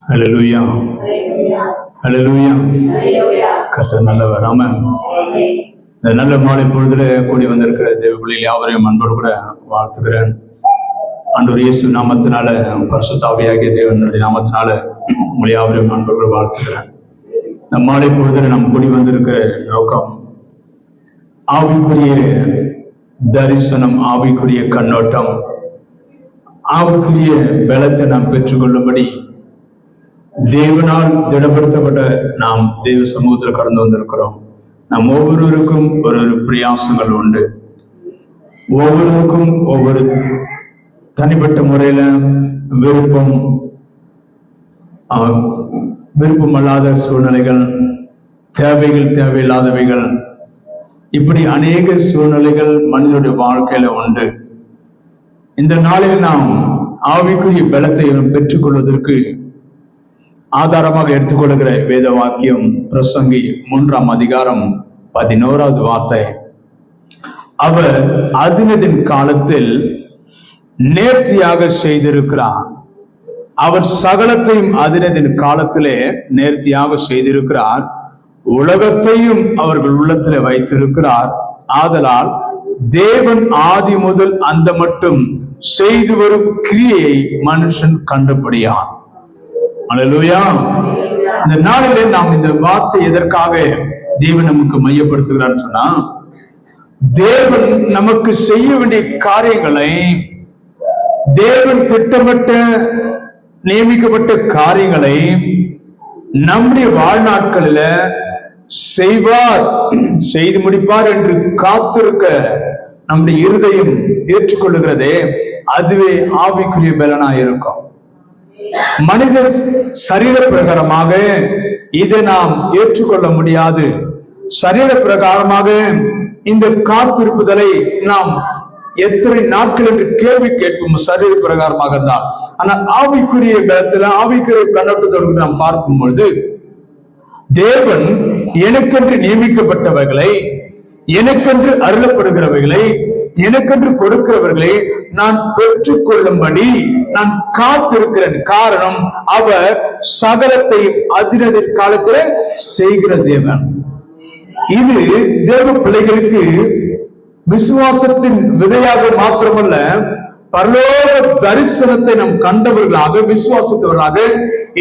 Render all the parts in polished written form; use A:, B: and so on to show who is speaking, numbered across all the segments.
A: ஹல்லேலூயா, ஹல்லேலூயா. கர்த்தர் நல்லவர். ஆமென். இந்த நல்ல மாலை பொழுதுல கூடி வந்திருக்கிற தேவ பிள்ளைகள் யாவரையும் அன்போடு கூட வாழ்த்துகிறேன். ஆண்டவர் இயேசு நாமத்தினால, பரிசுத்த ஆவியாகிய தேவனுடைய நாமத்தினால உங்களை யாவரையும் அன்போடு கூட வாழ்த்துகிறேன். இந்த மாலை பொழுதுல நாம் கூடி வந்திருக்கிற நோக்கம் ஆவிக்குரிய தரிசனம், ஆவிக்குரிய கண்ணோட்டம், ஆவிக்குரிய பலத்தை நாம் பெற்றுக்கொள்ளும்படி தேவனால் திடப்படுத்தப்பட்ட நாம் தேவ சமூகத்தில் கடந்து வந்திருக்கிறோம். நாம் ஒவ்வொருவருக்கும் ஒரு பிரயாசங்கள் உண்டு. ஒவ்வொருவருக்கும் ஒவ்வொரு தனிப்பட்ட முறையில விருப்பமல்லாத சூழ்நிலைகள், தேவைகள், தேவையில்லாதவைகள், இப்படி அநேக சூழ்நிலைகள் மனிதனுடைய வாழ்க்கையில உண்டு. இந்த நாளில் நாம் ஆவிக்குரிய பலத்தை பெற்றுக்கொள்வதற்கு ஆதாரமாக எடுத்துக்கொள்கிற வேத வாக்கியம் பிரசங்கி 3ஆம் அதிகாரம் 11வது வார்த்தை. அவர் அதினதின் காலத்தில் நேர்த்தியாக செய்திருக்கிறார். அவர் சகலத்தையும் அதினதின் காலத்திலே நேர்த்தியாக செய்திருக்கிறார். உலகத்தையும் அவர்கள் உள்ளத்திலே வைத்திருக்கிறார். ஆதலால் தேவன் ஆதி முதல் அந்த மட்டும் செய்து வரும் கிரியையை மனுஷன் கண்டுபடியான். அல்லேலூயா. இந்த நாளிலே நாம் இந்த வார்த்தை எதற்காக தேவன் நமக்கு மையப்படுத்துகிறார் சொன்னா, தேவன் நமக்கு செய்ய வேண்டிய காரியங்களை, தேவன் திட்டமிட்ட நியமிக்கப்பட்ட காரியங்களை நம்முடைய வாழ்நாட்களில செய்வார், செய்து முடிப்பார் என்று காத்திருக்க நம்முடைய இருதயம் ஏற்றுக்கொள்ளுகிறதே, அதுவே ஆவிக்குரிய பலனாயிருக்கும். மனித சரீர பிரகாரமாக இதை நாம் ஏற்றுக்கொள்ள முடியாது. சரீர பிரகாரமாக இந்த காத்திருப்புதலை நாம் எத்தனை நாட்கள் என்று கேள்வி கேட்போம், சரீர பிரகாரமாக இருந்தால். ஆனால் ஆவிக்குரிய பலத்துல, ஆவிக்குரிய கண்ணோட்டத்தோடு நாம் பார்க்கும் பொழுது, தேவன் எனக்கென்று நியமிக்கப்பட்டவைகளை, எனக்கென்று அருளப்படுகிறவைகளை, எனக்கென்று கொடுக்கிறவர்களை நான் பெற்றுக் கொள்ளும்படி நான் காத்திருக்கிறேன். காரணம், அவர் சகலத்தையும் அதினதின் காலத்தில் செய்கிற தேவன். இது தேவ பிள்ளைகளுக்கு விசுவாசத்தின் விதையாக மாத்திரமல்ல, பரலோக தரிசனத்தை நாம் கண்டவர்களாக, விசுவாசத்தவர்களாக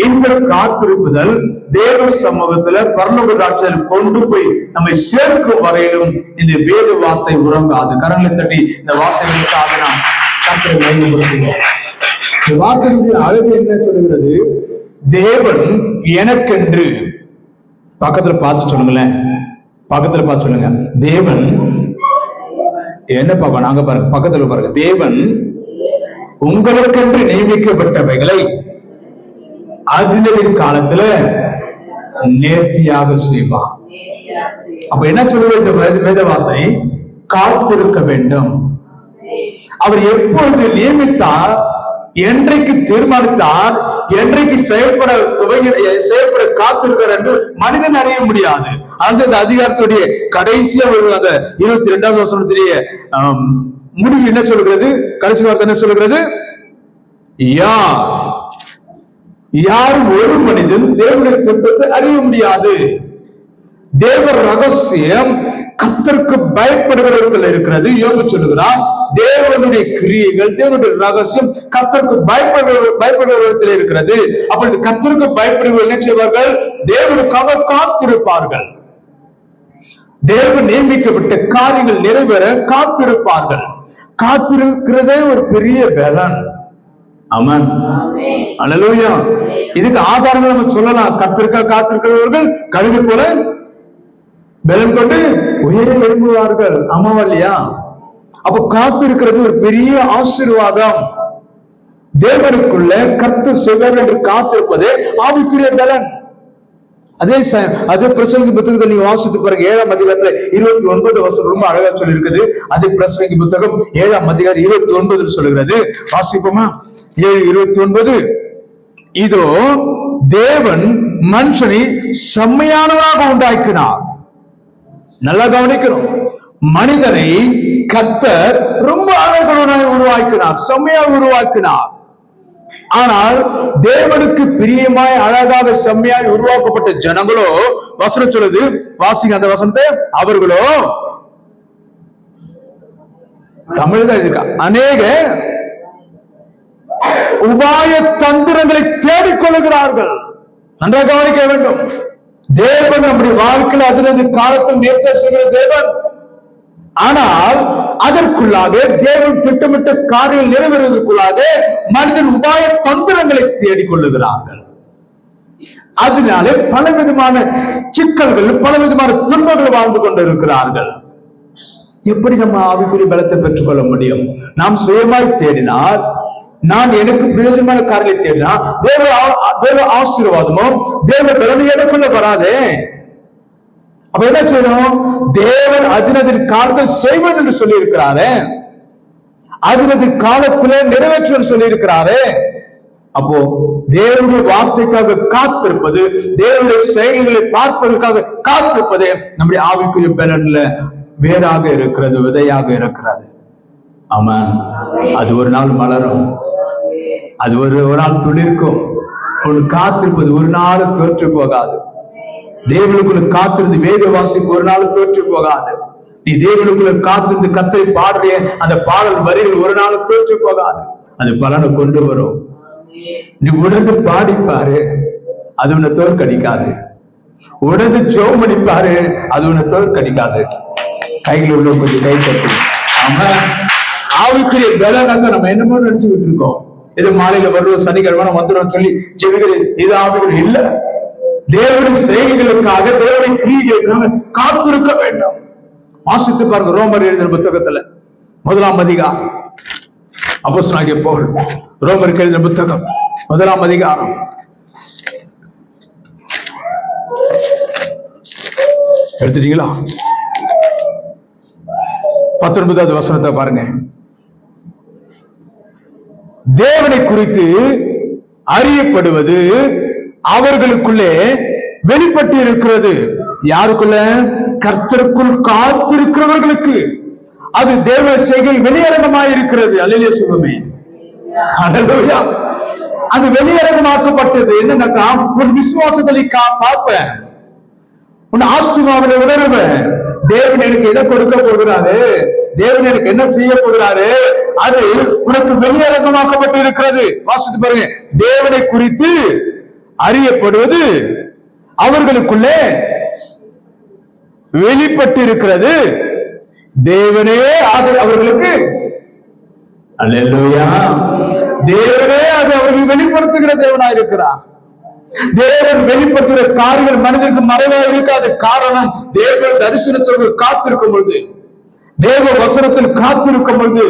A: இந்த காத்திருப்புதல் தேவ சமூகத்துல பரலோக ராட்சியில் கொண்டு போய் நம்மை சேர்க்கும் வரையிலும் இந்த வேத வார்த்தை உறங்காது. கரங்களை தட்டி இந்த வார்த்தைகளுக்காக நாம் கர்த்தரை மகிமைப்படுத்துவோம். இந்த வார்த்தைகளுடைய அழகு என்ன சொல்லுகிறது? தேவன் எனக்கென்று, பக்கத்துல பார்த்து சொல்லுங்களேன், பக்கத்துல பார்த்து சொல்லுங்க, தேவன் என்ன பார்க்கணும்? நாங்க பாருங்க, பக்கத்துல பாருங்க, தேவன் உங்களுக்கென்று நியமிக்கப்பட்டவைகளை அதினதின் காலத்துல நேர்த்தியாக செய்வார். அப்ப என்ன சொல்லுவது இந்த வேத வார்த்தை? காத்திருக்க வேண்டும். அவர் எப்பொழுது நியமித்தார், என்றைக்கு தீர்மானித்தார், என்றைக்கு செயல்பட காத்திருக்கிறார் என்று மனிதன் அறிய முடியாது. அந்த அதிகாரத்துடைய கடைசியா அந்த 22வது வசனத்துடைய முடிவு என்ன சொல்கிறது? கடைசி வார்த்தை என்ன சொல்கிறது? யாரும் ஒரு மனிதன் தேவனுடைய திட்டத்தை அறிய முடியாது. தேவ ரகசியம் கர்த்தருக்கு பயப்படுகிறவர்கள் இருக்கிறது. யோபு சொல்லுகிறான், தேவனுடைய கிரியைகள், தேவனுடைய ரகசியம் கர்த்தருக்கு பயப்படுகிறவர்கள் இருக்கிறது. அப்பொழுது கர்த்தருக்கு பயப்படுகிறவர்கள் என்ன செய்வார்கள்? தேவனுக்காக காத்திருப்பார்கள். தேவன் நியமிக்கப்பட்ட காரியங்கள் நிறைவேற காத்திருப்பார்கள். காத்திருக்கிறதே ஒரு பெரிய பலன். ஆமென், அல்லேலூயா. இதுக்கு ஆதாரங்கள் நம்ம சொல்லலாம். கர்த்தருக்காக காத்திருக்கிறவர்கள் கழுகு போல பலன் கொண்டு உயர விரும்புவார்கள். ஆமாவா இல்லையா? அப்ப காத்திருக்கிறது ஒரு பெரிய ஆசீர்வாதம். தேவனுக்குள்ள கர்த்தர் செய்வார் என்று காத்திருப்பதே ஆவிக்குரிய பலன். அதே பிரசங்கி புத்தகத்தை நீங்க வாசித்து பாருங்க. 7ஆம் அதிகாரத்துல 29 வசனம் ரொம்ப அழகா சொல்லி இருக்குது. அதே பிரசங்கி புத்தகம் 7ஆம் அதிகாரம் 29 சொல்லுகிறது. வாசிப்போமா? 7:29. இதோ தேவன் மனுஷனை செம்மையானவராக உண்டாக்கினார். நல்லா கவனிக்கணும். மனிதனை கர்த்தர் ரொம்ப அழகாக உருவாக்கினார், செம்மையாக உருவாக்கினார். ஆனால் தேவனுக்கு பிரியமாய் அழகாக செம்மையாய் உருவாக்கப்பட்ட ஜனங்களோ, வசனம் சொல்லுது, வாசிங்க அந்த வசனத்தை, அவர்களோ தமிழ் தான் இருக்கா, அநேக உபாய தந்திரங்களை தேடிக்கொள்ளுகிறார்கள். நன்றாக கவனிக்க வேண்டும். தேவன் நம்முடைய வாழ்க்கையில் அதிலிருந்து காலத்தில் நேர்த்தி செய்கிற தேவன். ஆனால் அதற்குள்ளாக தேவன் திட்டமிட்ட காரியம் நிறைவேறுவதற்குள்ளாக மனிதன் உபாய தந்திரங்களை தேடிக்கொள்ளுகிறார்கள். அதனாலே பலவிதமான சிக்கல்கள், பலவிதமான துன்பங்கள் வாழ்ந்து கொண்டிருக்கிறார்கள். எப்படி நம்ம ஆவிக்குரிய பலத்தை பெற்றுக் கொள்ள முடியும்? நாம் சுயமாய் தேடினால், நான் எனக்கு பிரயோஜனமான காரியத்தை தேடினா தேவ ஆசீர்வாதமும் தேவ பலனை எனக்குள்ள வராதே. அப்ப என்ன செய்யணும்? தேவன் அதினதின் காலத்தில் செய்வது என்று சொல்லி இருக்கிறாரு, அதினதின் காலத்திலே நிறைவேற்று சொல்லி இருக்கிறாரு. அப்போ தேவனுடைய வார்த்தைக்காக காத்திருப்பது, தேவனுடைய செயல்களை பார்ப்பதற்காக காத்திருப்பது நம்முடைய ஆவிக்குரிய பலன்ல வேறாக இருக்கிறது, விதையாக இருக்கிறது. ஆமாம், அது ஒரு நாள் மலரும், அது ஒரு நாள் துளிர்க்கும். காத்திருப்பது ஒரு நாள் தோற்று போகாது. தேவனுக்குள்ள காத்திருந்து வேத வாசிப்பு ஒரு நாள் தோற்று போகாது. நீ தேவனுக்குள்ள காத்திருந்து கர்த்தரை பாடுறிய அந்த பாடல் வரிகள் ஒரு நாள் தோற்று போகாது. அது பலனை கொண்டு வரும். நீ உணர்ந்து பாடிப்பாரு, அது உன்னை தோற்கடிக்காது. உணர்ந்து ஜெபம் பண்ணிப்பாரு, அது உன்னை தோற்கடிக்காது. கையில் உள்ள கொஞ்சம் கை தட்டு. ஆவிக்குரிய பலனாக நம்ம என்னமோ நினைச்சுக்கிட்டு இருக்கோம். இது மாலையில வருவோம், சனிக்கிழமை வந்துடும் சொல்லி ஜெபிக்கிறது, இது ஆவிகள் இல்ல. தேவனுடைய செய்திகளுக்காக, தேவனுடைய கிரியைகளுக்காக காத்திருக்க வேண்டும். வாசித்து பாருங்க, ரோமர் எழுதின புத்தகத்துல 1ஆம் அதிகாரம். அப்போஸ்தலனாகிய பவுல் ரோமருக்கு எழுதின புத்தகம் 1ஆம் அதிகாரம். எடுத்துட்டீங்களா? 19வது வசனத்தை பாருங்க. தேவனை குறித்து அறியப்படுவது அவர்களுக்குள்ளே வெளிப்பட்டு இருக்கிறது. யாருக்குள்ள? கர்த்தருக்குள் காத்திருக்கிறவர்களுக்கு. அது தேவ செய்கை வெளியரங்கமாய் இருக்கிறது. அல்லேலூயா சொல்லுமே. அல்லேலூயா. அது வெளியரங்கமாக்கப்பட்டது. என்னன்னா, உன் விசுவாசத்தை பார்ப்பேன், உன் ஆத்மாவில உணர்வேன். தேவன் எனக்கு எதை கொடுக்க போகிறாரு, தேவன் எனக்கு என்ன செய்ய போகிறாரு, அது உனக்கு வெளியரங்கமாக்கப்பட்டு இருக்கிறது. வாசித்து பாருங்க. தேவனை குறித்து அறியப்படுவது அவர்களுக்குள்ளே வெளிப்பட்டு இருக்கிறது. தேவனே அது அவர்களுக்கு, அல்லேலூயா, தேவனே அது அவர்கள் வெளிப்படுத்துகிற தேவனாய் இருக்கிறார். தேவன் வெளிப்படுத்துகிற காரியங்கள் மனிதனுக்கு மறைவாக இருக்காது. காரணம், தேவன் தரிசனத்தோடு காத்திருக்கும் பொழுது, தேவ வசனத்தில் காத்திருக்கும் பொழுது,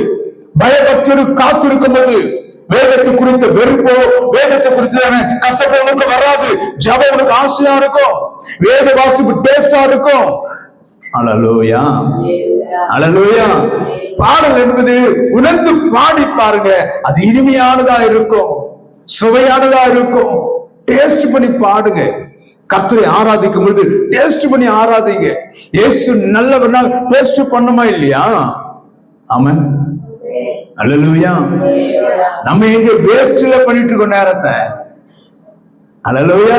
A: பயபக்தியோடு காத்திருக்கும் போது, வேதத்தை குறித்த வெறுப்போ, வேதத்தை குறித்தான கசப்போ உனக்கு வராது. ஜபம் உனக்கு ஆசையா இருக்கும், வேத வாசிப்பு டேஸ்டா இருக்கும். அல்லேலூயா, அல்லேலூயா. பாடல் என்பது உணர்ந்து பாடி பாருங்க, அது இனிமையானதா இருக்கும், சுவையானதா இருக்கும். டேஸ்ட் பண்ணி பாடுங்க. கர்த்தரை ஆராதிக்கும் பொழுது டேஸ்ட் பண்ணி ஆராதிங்க. இயேசு நல்லவர்னா டேஸ்ட் பண்ணுமா இல்லையா? ஆமென், அல்லேலூயா. நம்ம எங்க வேஸ்ட்ல பண்ணிட்டு இருக்கோம் நேரத்தை. அல்லேலூயா.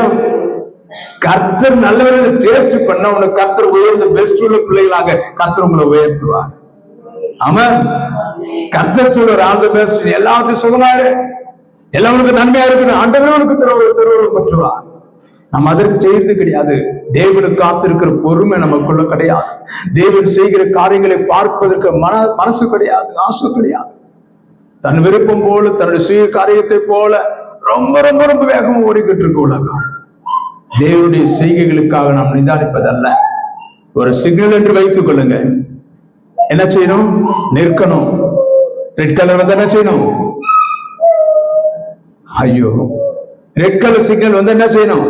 A: கர்த்தர் நல்லவர்கள் டேஸ்ட் பண்ண உனக்கு கர்த்தர் உயர்ந்த பெஸ்ட் உள்ள பிள்ளைகளாக கர்த்தர் உங்களை உயர்த்துவார். ஆமென். கர்த்தர் சொல்ற ஆல் தி பெஸ்ட், எல்லாத்தையும் சொல்லுவாரு, எல்லாருக்கும் நன்மையா இருக்கு, ஆண்டவருக்கு திருவுருள் பெற்றுவார். நம்ம அதற்கு செய்யறது கிடையாது. தேவனுக்கு காத்திருக்கிற பொறுமை நமக்குள்ள கிடையாது. தேவன் செய்கிற காரியங்களை பார்ப்பதற்கு மனசு கிடையாது, ஆசை கிடையாது. தன் விருப்பம் போல, தன்னுடைய சுய காரியத்தை போல ரொம்ப ரொம்ப ரொம்ப வேகமா ஓடிக்கிட்டு இருக்க உலகம். தேவனுடைய செய்கைகளுக்காக நாம் நிதானிப்பதல்ல. ஒரு சிக்னல் என்று வைத்துக் கொள்ளுங்க. என்ன செய்யணும்? நிற்கணும். ரெட் கலர் வந்து என்ன செய்யணும்? ஐயோ, ரெட் கலர் சிக்னல் வந்து என்ன செய்யணும்?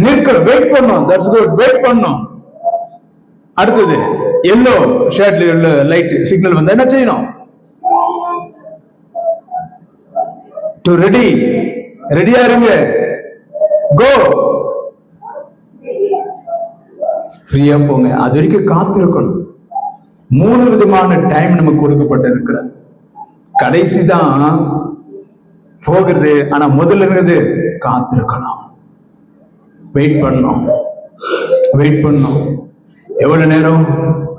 A: நிற்கணும், வெயிட் பண்ணணும். தட்ஸ் குட், வெயிட் பண்ணணும். அடுத்தது எல்லோ ஷேட்ல லைட் சிக்னல் வந்து என்ன செய்யணும்? டு ரெடி, ரெடியா இருங்க, கோ, ஃப்ரீயா போங்க. அது வரைக்கும் காத்திருக்கணும். 3 விதமான டைம் நமக்கு கொடுக்கப்பட்டு இருக்கிறது. கடைசி தான் போகிறது. ஆனா முதல்ல இருக்கிறது காத்திருக்கணும், வெயிட் பண்ணணும், வெயிட் பண்ணணும். எவ்வளவு நேரம்?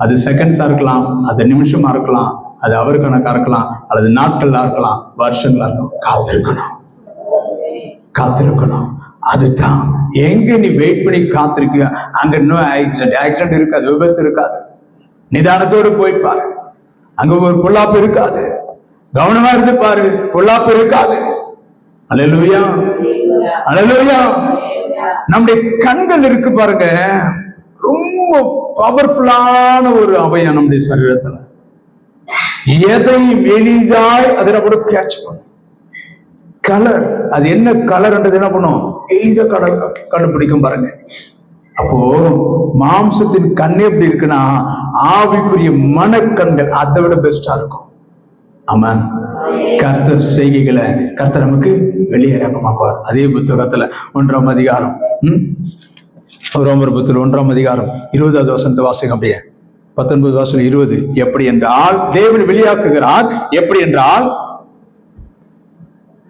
A: அது செகண்ட்ஸா இருக்கலாம், அது நிமிஷமா இருக்கலாம், அது அவர் கணக்கா இருக்கலாம், அல்லது நாட்களா இருக்கலாம், வருஷங்களா இருக்கலாம். காத்திருக்கணும், காத்திருக்கணும். அதுதான் எங்க நீ வெயிட் பண்ணி காத்திருக்க, அங்க இன்னும் ஆக்சிடென்ட் இருக்காது, விபத்து இருக்காது. நிதானத்தோடு போய்ப்பாரு, அங்க ஒரு பொல்லாப்பு இருக்காது. கவனமா இருந்து பாரு, பொல்லாப்பு இருக்காது. அல்லேலூயா, அல்லேலூயா. நம்முடைய கண்கள் இருக்கு பாருங்க, ரொம்ப பவர்ஃபுல்லான ஒரு அவயம் நம்முடைய சரீரத்துல. எதை எளிதாய் அதை கூட கேட்ச் பண்ணும். கலர், அது என்ன கலர் என்ன பண்ணும், எளித கலர் கண்டுபிடிக்கும் பாருங்க. அப்போ மாம்சத்தின் கண்ணே எப்படி இருக்குன்னா, ஆவிக்குரிய மனக்கண்கள் அதை விட பெஸ்டா இருக்கும். ஆமாம், கர்த்தர் செய்கைகளை கர்த்தர் நமக்கு வெளியேறமாப்பார். அதே புத்தகத்துல 1ஆம் அதிகாரம், ரோமர் புத்தகத்தில் 1ஆம் அதிகாரம் 20வது வசனத்தை வாசிங்க. அப்படியே 19 வசனம் 20. எப்படி என்றால் தேவன் வெளியாக்குகிறார். எப்படி என்றால்,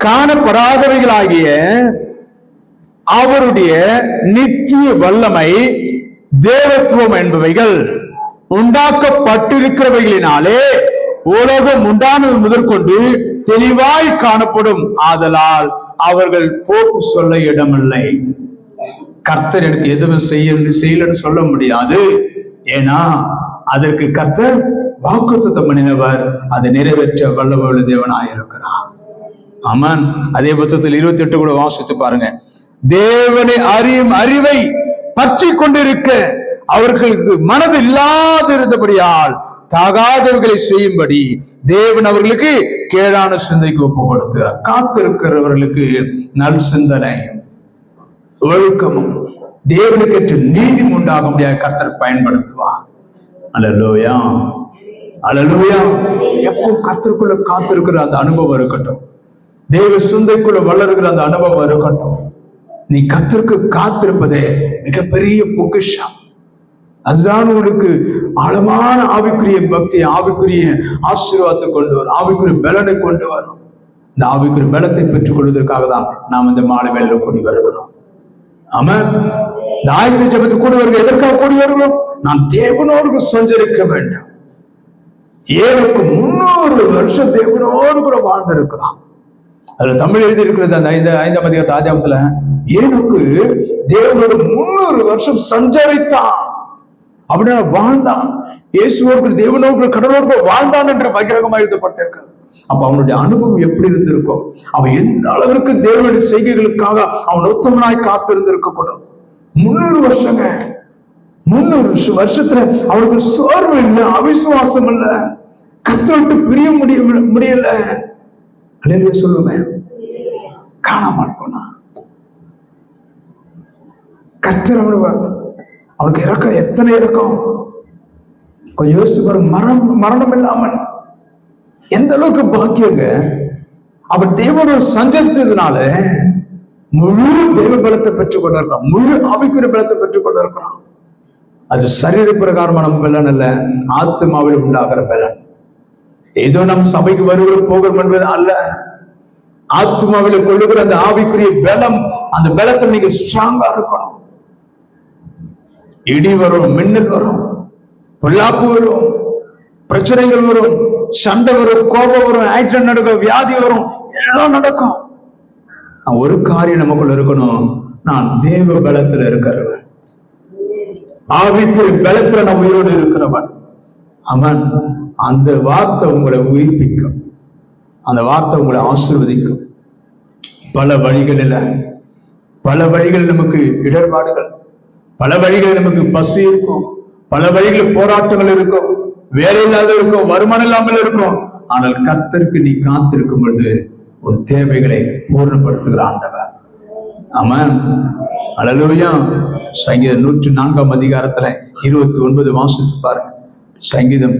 A: காணப்படாதவைகளாகிய அவருடைய நித்திய வல்லமை, தேவத்துவம் என்பவைகள் உண்டாக்கப்பட்டிருக்கிறவைகளினாலே உலகம் உண்டானது முதற்கொண்டு தெளிவாய் காணப்படும். ஆதலால் அவர்கள் போக்கு சொல்ல இடமில்லை. கர்த்தர் எனக்கு எதுவும் செய்யலன்னு சொல்ல முடியாது. ஏன்னா அதற்கு கர்த்தர் வாக்குத்தத்தம் பண்ணினவர், அதை நிறைவேற்ற வல்லமையுள்ள தேவனாயிருக்கிறார். ஆமான். அதே புத்தகத்தில் 28 கூட வாசித்து பாருங்க. தேவனை அறியும் அறிவை பற்றி கொண்டிருக்க அவர்களுக்கு மனது இல்லாதிருந்தபடியால் தகாதவர்களை செய்யும்படி தேவன் அவர்களுக்கு கேடான சிந்தைக்கு ஒப்பு கொடுத்தார். காத்திருக்கிறவர்களுக்கு நல் சிந்தனை, ஒழுக்கமும் தேவனுக்கு நீதி உண்டாக முடியாத கர்த்தர் பயன்படுத்துவார். அல்லேலூயா, அல்லேலூயா. எப்போ கர்த்தருக்குள்ள காத்திருக்கிற அந்த அனுபவம் இருக்கட்டும், தேவ சிந்தைக்குள்ள வளர்கிற அந்த அனுபவம் இருக்கட்டும். நீ கர்த்தருக்கு காத்திருப்பதே மிகப்பெரிய பொக்கிஷம். அதுதான் உங்களுக்கு ஆழமான ஆவிக்குரிய பக்தி, ஆவிக்குரிய ஆசீர்வாதத்தை கொண்டு வரும், ஆவிக்குரிய பலனை கொண்டு வரும். இந்த ஆவிக்குரிய பலத்தை பெற்றுக் கொள்வதற்காக தான் நாம் இந்த மாலை வேளையில கூடி வருகிறோம். ஆமாம். இந்த ஆயுத ஜெபத்தை கூடி வருகிறோம். எதற்காக கூடி வருகிறோம்? நான் தேவனோடு சஞ்சரிக்க வேண்டும். ஏழுக்கு 300 வருஷம் தேவனோடு கூட வாழ்ந்திருக்கிறான். அதுல தமிழ் எழுதி இருக்கிறது அந்த 5ஆம் அதிகாரத்து ஆதியாகமத்துல, ஏழுக்கு தேவனோடு 300 வருஷம் சஞ்சரித்தான், அப்படின்னா வாழ்ந்தான். இயேசுவோடு தேவனோடு கடலோடு வாழ்ந்தான் என்று பகிரங்கமாக எழுதப்பட்டிருக்கிறது. அப்ப அவனுடைய அனுபவம் எப்படி இருந்திருக்கும், அவன் எந்த அளவிற்கு தேவனுடைய செய்கைகளுக்காக அவன் உத்தமனாய் காத்திருந்திருக்கக்கூடும். 300 வருஷங்க, 300 வருஷத்துல அவனுக்கு சோர்வு இல்லை, அவிசுவாசம் இல்லை, கர்த்தரை பிரிய முடியல. அல்லேலூயா சொல்லுங்க. காணாமல் போனா கர்த்தர் அவனுக்கு இறக்கம், எத்தனை இறக்கம் கொஞ்சம் யோசிச்சு பாருங்க. மரணம் இல்லாமல் எந்த அளவுக்கு பாக்கியங்க. அவன் தேவனோடு சஞ்சரித்ததுனால முழு தேவ பலத்தை பெற்றுக் கொண்டிருக்கிறான், முழு ஆவிக்குரிய பலத்தை பெற்றுக் கொண்டிருக்கிறான். அது சரீர பிரகாரமான பலன் அல்ல, ஆத்மாவில் உண்டாகிற பலன். ஏதோ நம் சபைக்கு வருகிற போகிறோம் என்பது அல்ல, ஆத்மாவில் கொள்ளுகிற அந்த ஆவிக்குரிய பலம், அந்த பலத்தை நீங்க ஸ்ட்ராங்கா இருக்கணும். இடி வரும், மின்னல் வரும், பொல்லாப்பு வரும், பிரச்சனைகள் வரும், சண்டை வரும், கோபம் வரும், ஆக்சிடென்ட் நடக்கும், வியாதி வரும், எல்லாம் நடக்கும். ஒரு காரியம் நமக்குள்ள இருக்கணும், நான் தேவ பலத்துல இருக்கிறவன், ஆவிக்குரிய பலத்துல நான் உயிரோடு இருக்கிறவன். அவன் அந்த வார்த்தை உங்களை உயிர்ப்பிக்கும், அந்த வார்த்தை உங்களை ஆசீர்வதிக்கும். பல வழிகளில் நமக்கு இடர்பாடுகள், பல வழிகளில் நமக்கு பசி இருக்கும், பல வழிகளில் போராட்டங்கள் இருக்கும், வேலை இல்லாத இருக்கும், வருமானம் இல்லாமல் இருக்கும். ஆனால் கர்த்தருக்கு நீ காத்திருக்கும் பொழுது உன் தேவைகளை பூர்ணப்படுத்துகிற ஆண்டவர். ஆமென். அல்லேலூயா. சங்கீதம் 104ஆம் அதிகாரத்துல 29 வாசித்து பாருங்க. சங்கீதம்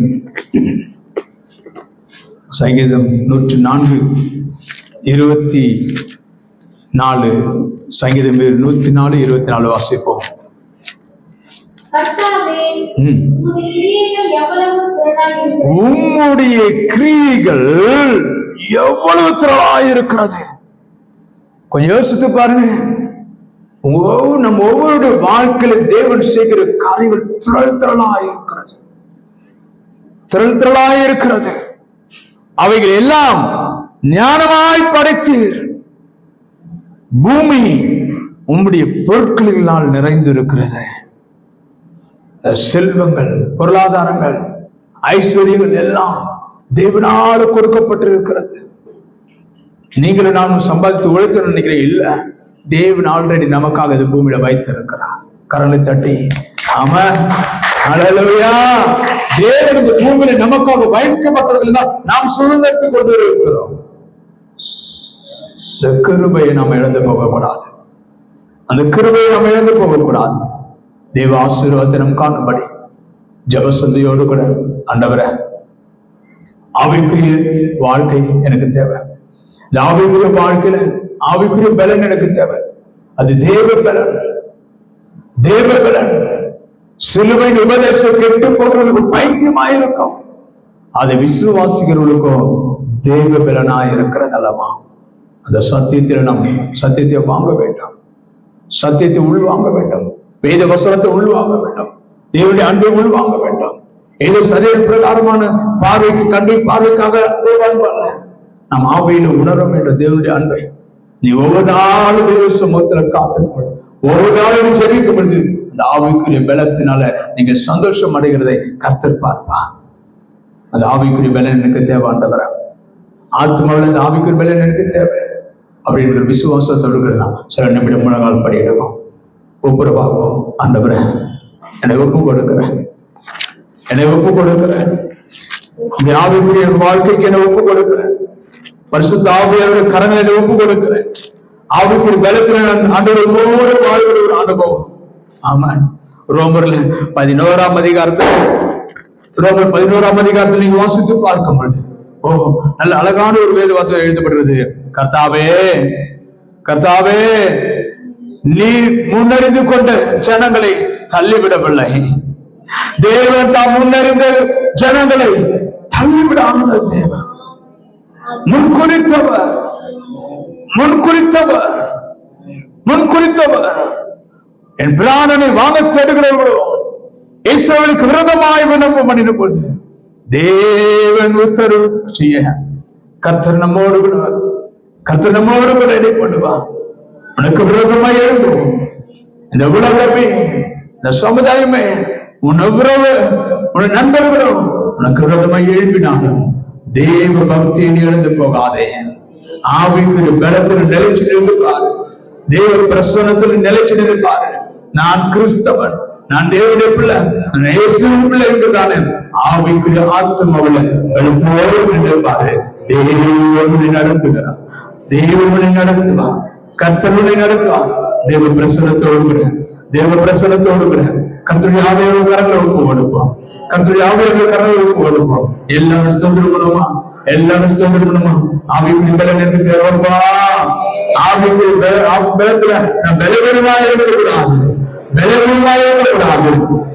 A: 104:24. சங்கீதம் 104:24 வாசிப்போம். உம்முடைய கிரியைகள் எவ்வளவு திரளாயிருக்கிறது. கொஞ்சம் யோசித்து பாருங்க. நம்ம ஒவ்வொரு வாழ்க்கையில தேவன் செய்கிற காரியங்கள் திரள் திரளாய் இருக்கிறது. அவைகள் எல்லாம் ஞானமாய் படைத்தீர். பூமி உம்முடைய பொருட்களினால் நிறைந்திருக்கிறது. செல்வங்கள், பொருளாதாரங்கள், ஐஸ்வர்யங்கள் எல்லாம் தேவனால் கொடுக்கப்பட்டிருக்கிறது. நீங்களும் நானும் சம்பாதித்து உழைத்து நினைக்கிறேன் இல்ல, தேவன் ஆல்ரெடி நமக்காக இது பூமியில வைத்திருக்கிறார். கரலை தட்டி ஆமென், ஹல்லேலூயா. தேவன் இந்த பூமியில நமக்காக வைக்கப்பட்டவர்கள் தான் நாம் சுதந்திரத்துக் கொண்டு இருக்கிறோம். இந்த கிருபையை நாம் இழந்து போகக்கூடாது. அந்த கிருபையை நாம் இழந்து போகக்கூடாது. தேவ ஆசீர்வாதத்தை நாம் காணும்படி ஜபசந்தியோடு கூட, ஆண்டவரே, ஆவிக்குரிய வாழ்க்கை எனக்கு தேவை. ஆவிக்குரிய வாழ்க்கையில ஆவிக்குரிய பலன் எனக்கு தேவை. அது தேவ பலன். தேவ பலன் சிலுவையின் உபதேசம் கெட்டு போகிறவர்களுக்கு பைத்தியமாயிருக்கும். அதை விசுவாசிக்கிறவர்களுக்கும் தேவ பலனாய் இருக்கிறது அல்லவா? அந்த சத்தியத்தில் நாம் சத்தியத்தை வாங்க வேண்டும். சத்தியத்தை உள்வாங்க வேண்டும். வேத வசனத்தை உள்வாங்க வேண்டும். தேவனுடைய அன்பை உள்வாங்க வேண்டும். ஏதோ சரீர பிரகாரமான பார்வைக்கு கண்டு பார்வைக்காக தேவான்பல்ல, நாம் ஆவியில உணர வேண்டும் தேவனுடைய அன்பை. நீ ஒவ்வொரு நாளும் தேவ சமூகத்துல காத்திருக்க, ஒவ்வொரு நாளும் ஜெபிக்கும் பொழுது அந்த ஆவிக்குரிய பலத்தினால நீங்க சந்தோஷம் அடைகிறதை கர்த்தர் பார்ப்பா. அந்த ஆவிக்குரிய பலன் எனக்கு தேவை ஆண்டவரே. ஆத்மாவில் அந்த ஆவிக்குரிய பலன் எனக்கு தேவை அப்படின்ற விசுவாசத்தோடு சில நிமிடம் முழங்கால் படியிடுவோம். ஒப்புரவாகும். ஆண்டவரே, என்னை ஒப்பு கொடுக்கிறேன், என்னை ஒப்பு கொடுக்கிறேன். இந்த ஆவிக்குரிய வாழ்க்கைக்கு என்னை ஒப்பு கொடுக்கிறேன். பரிசுத்த ஆவியாருடைய கரங்களை ஒப்பு கொடுக்கிறேன். ஆவிக்குரிய பலத்தில் ஆண்டவர் வாழ்கிற ஒரு அனுபவம். ஆமாம். ரோமர்ல 11ஆம் அதிகாரத்தில் நீங்க வாசித்து பார்க்கும் பொழுது நல்ல அழகான ஒரு வேத வார்த்தை எழுதப்படுகிறது. கர்த்தாவே, கர்த்தாவே, நீ முன்னறிந்து கொண்ட ஜனங்களை தள்ளிவிடவில்லை. தேவன் தாம் முன்னறிந்த ஜனங்களை தள்ளிவிடாத தேவன். முன்குறித்தவர் என் பிராணனை வாங்க தேடுகிறவர்களோ இஸ்ரவேலுக்கு விரோதமாய் விண்ணப்பம் பண்ணின பொழுது தேவன் உத்தரவு செய்ய கர்த்தர் நம்மோடு கூட இடைப்படுவா. உனக்கு விரோதமாய் எழுதும் இந்த உலகமே, இந்த சமுதாயமே, உன் உறவு, உன் நண்பர்களோ உனக்கு விரோதமாய் எழுப்பினாலும் தேவ பக்தியை இழந்து போகாதே. ஆவிக்குரிய பலத்தில் நிலைச்சு நிற்பாரு. தேவ பிரசன்னத்தில் நிலைச்சு நிற்பாரு. நான் கிறிஸ்தவன், நான் தேவனுடைய பிள்ளை, நான் இயேசுவின் பிள்ளை என்றுதானே ஆவிக்குரிய ஆத்மாவில் எழுப்போடு நின்றுப்பாரு. தேவனை நடத்துகிறார், தேவனை நடத்துவார், கர்த்தருடைய நடத்துவார். தேவ பிரசன்னத்தோடு கர்த்தருடைய ஆவியோட கரங்களை ஒப்பு கொடுப்போம். கர்த்தருடைய ஆவியோட கரங்களை ஒப்பு கொடுப்போம். எல்லாரும் ஸ்தோத்திரப்படுமா, எல்லாரும் ஸ்தோத்திரப்படுமா. ஆவிக்குரிய பலன் எனக்கு தேவைப்பா. ஆவிக்குரிய பலத்துல நான் பலவீனமாக இருக்கக்கூடாது,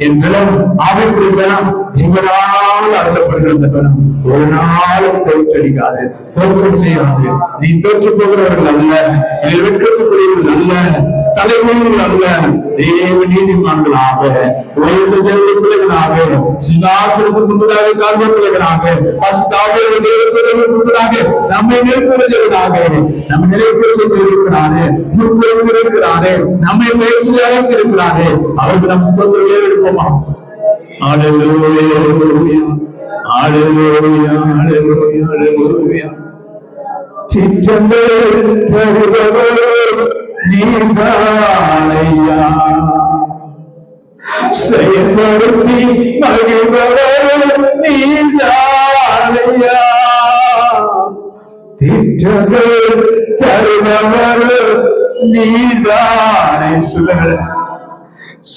A: என் பலம் ஆவிக்குரிய பலம் எங்களால் அருளப்படுகிற பலம் ஒரு நாளும் தோற்றடிக்காது, தோற்றம் செய்யாது. நீ தோற்று போகிறவர்கள் அல்ல, வெட்கத்துக்குரியவர்கள் அல்ல, தலைவர்கள் அல்ல, தேவ நீதிமான்களாக, உயர்ந்த தேவ பிள்ளைகளாக, சிங்காசனத்துக்கு முன்பதாக காண்ப பிள்ளைகளாக, முன்பதாக நம்மை நிறுத்துவதற்காக, நம்ம நிலைத்திருக்கிறாரே, முன்பிருக்கிறாரே, நம்மை பேசி அழைத்திருக்கிறாரே, அவருக்கு நம் ஸ்தோத்திரங்களை எடுப்போமா? அல்லேலூயா, அல்லேலூயா, அல்லேலூயா, அல்லேலூயா. சிற்றங்கள் தருபவர் நீதானையா, செயல்படுத்தி மகிழ்பவர் நீதானையா. திற்றங்கள் தருபவர் நீதானே, சொல்லுங்கள்.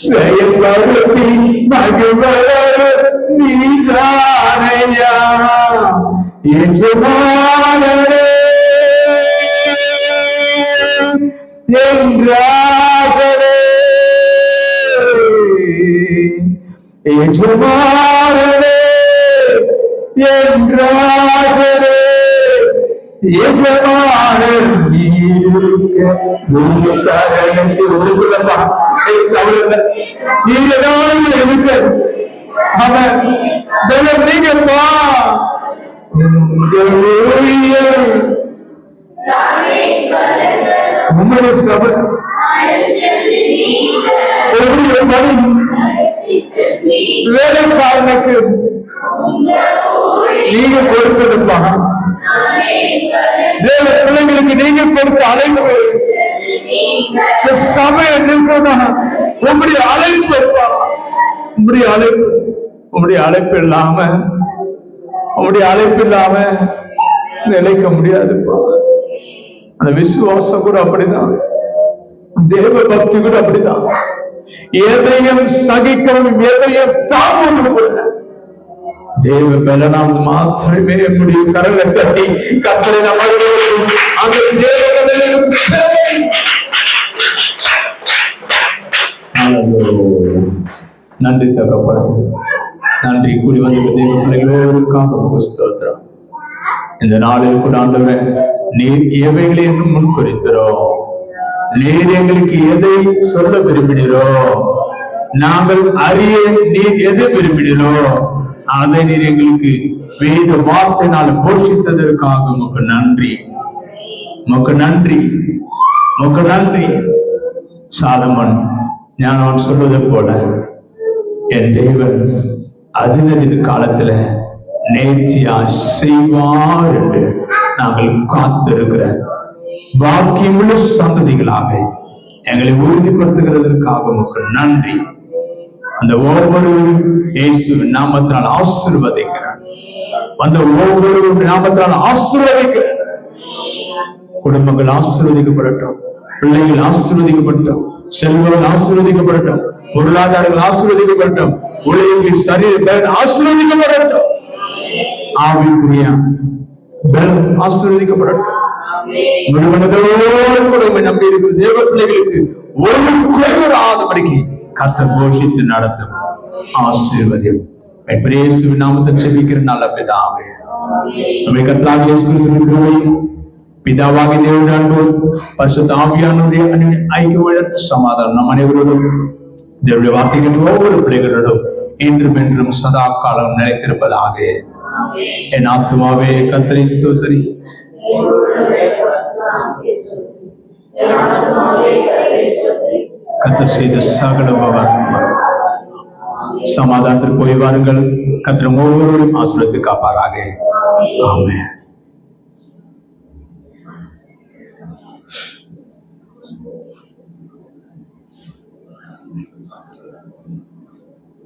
A: செயல்படுத்தி மகிழ்பவர் நீதானையா. எஜமானரே என்றாகவே, எஜமானரே என்றாகவே, எஜமானன் நீருக்க பூமிக்காரனுக்கு ஒழுங்குலப்பா நீங்க ஏதாவது இருக்க அவன் நீங்கப்பா உங்களுடைய சபை ஒவ்வொரு மணி வேலைக்காரனுக்கு நீங்க கொடுத்ததுப்பா தேவ பிள்ளைங்களுக்கு நீங்க கொடுத்த அழைப்பு சபை நிற்கணும்னா உங்களுடைய அழைப்பு இருப்பா உங்களுடைய அழைப்பு இல்லாம நிலைக்க முடியாதுப்பா. அந்த விசுவாசம் கூட அப்படிதான், தேவ பக்தி கூட அப்படிதான். எதையும் சகிக்கவும் எதையும் தாங்கவும் கூட தேவ பலனால் மாத்திரமே முடியும். கரலை தட்டி கத்தரை அந்த தேவ நன்றி தகப்பனே, நன்றி. கூடி வந்த தேவ பிள்ளைகளோருக்காக ஸ்தோத்திரம். இந்த நாளில் கூட ஆண்டவரே, நீர் எவைகளை என்று முன்குறிக்கிறோ, நீர் எங்களுக்கு எதை சொல்ல விரும்பினீரோ, நாங்கள் அறிய நீர் எதை விரும்பினீரோ அதை நீர் எங்களுக்கு வேத வார்த்தையினால் போஷித்ததற்காக உமக்கு நன்றி, உமக்கு நன்றி, உமக்கு நன்றி. சாலமன் ஞானவன் சொல்வதை போல என் தேவன் அதினது காலத்துல நேர்த்தியா செய்வார் என்று நாங்கள் காத்திருக்கிற பாக்கியமுள்ள சந்ததிகளாக எங்களை உறுதிப்படுத்துகிறதற்காக உமக்கு நன்றி. அந்த ஒவ்வொரு இயேசு நாமத்தினால் ஆசீர்வதிக்கிறார், அந்த ஒவ்வொரு நாமத்தினால் ஆசீர்வதிக்கிறார். குடும்பங்கள் ஆசீர்வதிக்கப்படட்டும், பிள்ளைகள் ஆசீர்வதிக்கப்பட்டோம், செல்வங்கள் ஆசீர்வதிக்கப்படட்டும், பொருளாதாரங்கள் ஆசீர்வதிக்கப்பட்டோம், உலகிற்கு சரீர ஆசீர்வதிக்கப்படட்டும், ஆவிக்குரிய பலம் ஆசீர்வதிக்கப்படட்டும். முழுமனதோடு கூட நம்பி இருக்கிற தேவ பிள்ளைகளுக்கு ஒரு குறைவராதபடிக்கு கர்த்தர் போஷித்து நடத்தும் ஆசீர்வதியும். இயேசுவின் நாமத்தில் செபிக்கிற நல்ல பிதாவே, நம்மை கர்த்தராகிய இயேசு கிறிஸ்துவின் கிருபையும் பிதாவாகிய தேவனுடைய அன்பும் பரிசுத்த ஆவியானவருடைய ஐக்கிய சமாதானம் நம் அனைவரோடும் தேவனுடைய வார்த்தைகள் ஒவ்வொரு பிள்ளைகளோடும் இன்றும் என்றும் சதா காலம் நிலைத்திருப்பதாக. என் ஆத்துமாவே கர்த்தரை ஸ்தோத்திரி, கர்த்தர் செய்த சகல சமாதானத்திற்கு போய் வாருங்கள். கர்த்தர் ஒவ்வொருவரையும் ஆசீர்வதித்து காப்பாராக. ஆமென்.